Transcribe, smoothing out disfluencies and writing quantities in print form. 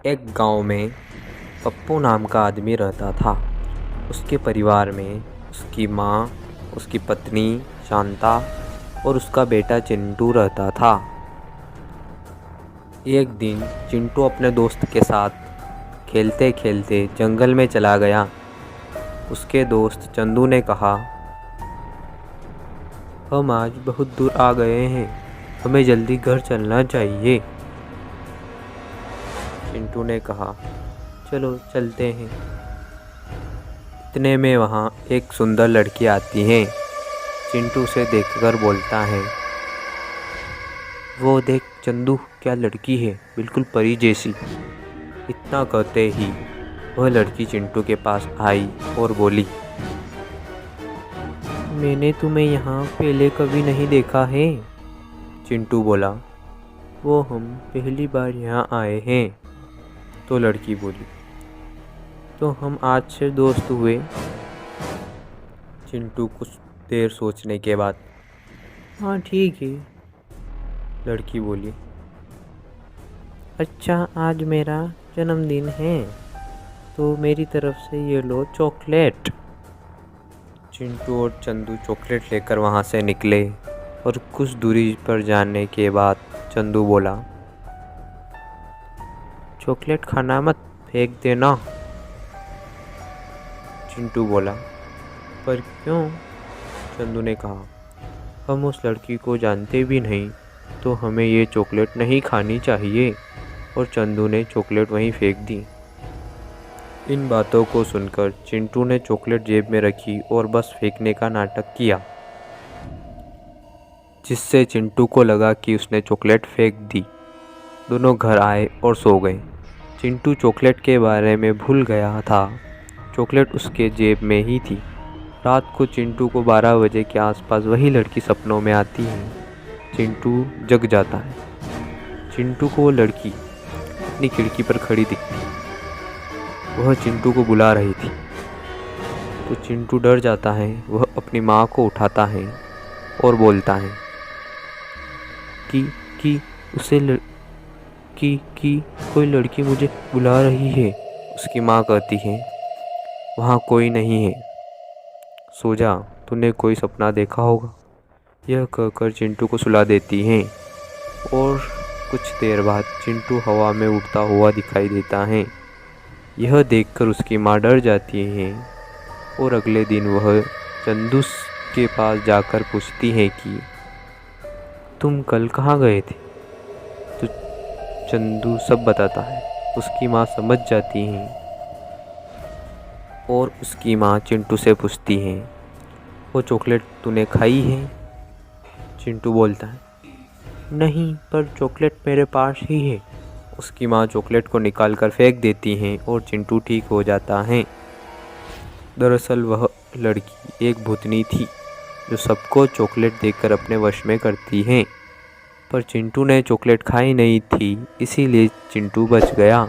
एक गांव में पप्पू नाम का आदमी रहता था। उसके परिवार में उसकी माँ, उसकी पत्नी शांता और उसका बेटा चिंटू रहता था। एक दिन चिंटू अपने दोस्त के साथ खेलते खेलते जंगल में चला गया। उसके दोस्त चंदू ने कहा, हम आज बहुत दूर आ गए हैं, हमें जल्दी घर चलना चाहिए। चिंटू ने कहा, चलो चलते हैं। इतने में वहाँ एक सुंदर लड़की आती है। चिंटू उसे देखकर बोलता है, वो देख चंदू, क्या लड़की है, बिल्कुल परी जैसी। इतना कहते ही वह लड़की चिंटू के पास आई और बोली, मैंने तुम्हें यहाँ पहले कभी नहीं देखा है। चिंटू बोला, वो हम पहली बार यहाँ आए हैं। तो लड़की बोली, तो हम आज से दोस्त हुए। चिंटू कुछ देर सोचने के बाद, हाँ ठीक है। लड़की बोली, अच्छा, आज मेरा जन्मदिन है तो मेरी तरफ से ये लो चॉकलेट। चिंटू और चंदू चॉकलेट लेकर वहाँ से निकले और कुछ दूरी पर जाने के बाद चंदू बोला, चॉकलेट खाना मत, फेंक देना। चिंटू बोला, पर क्यों? चंदू ने कहा, हम उस लड़की को जानते भी नहीं तो हमें ये चॉकलेट नहीं खानी चाहिए। और चंदू ने चॉकलेट वहीं फेंक दी। इन बातों को सुनकर चिंटू ने चॉकलेट जेब में रखी और बस फेंकने का नाटक किया, जिससे चिंटू को लगा कि उसने चॉकलेट फेंक दी। दोनों घर आए और सो गए। चिंटू चॉकलेट के बारे में भूल गया था। चॉकलेट उसके जेब में ही थी। रात को चिंटू को 12 बजे के आसपास वही लड़की सपनों में आती है। चिंटू जग जाता है। चिंटू को वो लड़की अपनी खिड़की पर खड़ी दिखती। वह चिंटू को बुला रही थी तो चिंटू डर जाता है। वह अपनी माँ को उठाता है और बोलता है कि कोई लड़की मुझे बुला रही है। उसकी माँ कहती है, वहाँ कोई नहीं है, सो जा, तूने कोई सपना देखा होगा। यह कहकर चिंटू को सुला देती हैं और कुछ देर बाद चिंटू हवा में उड़ता हुआ दिखाई देता है। यह देखकर उसकी माँ डर जाती है और अगले दिन वह चंदू के पास जाकर पूछती है कि तुम कल कहाँ गए थे? तो चंदू सब बताता है। उसकी माँ समझ जाती है और उसकी माँ चिंटू से पूछती है, वो चॉकलेट तूने खाई है? चिंटू बोलता है, नहीं, पर चॉकलेट मेरे पास ही है। उसकी माँ चॉकलेट को निकाल कर फेंक देती हैं और चिंटू ठीक हो जाता है। दरअसल वह लड़की एक भूतनी थी जो सबको चॉकलेट देकर अपने वश में करती है। पर चिंटू ने चॉकलेट खाई नहीं थी, इसीलिए चिंटू बच गया।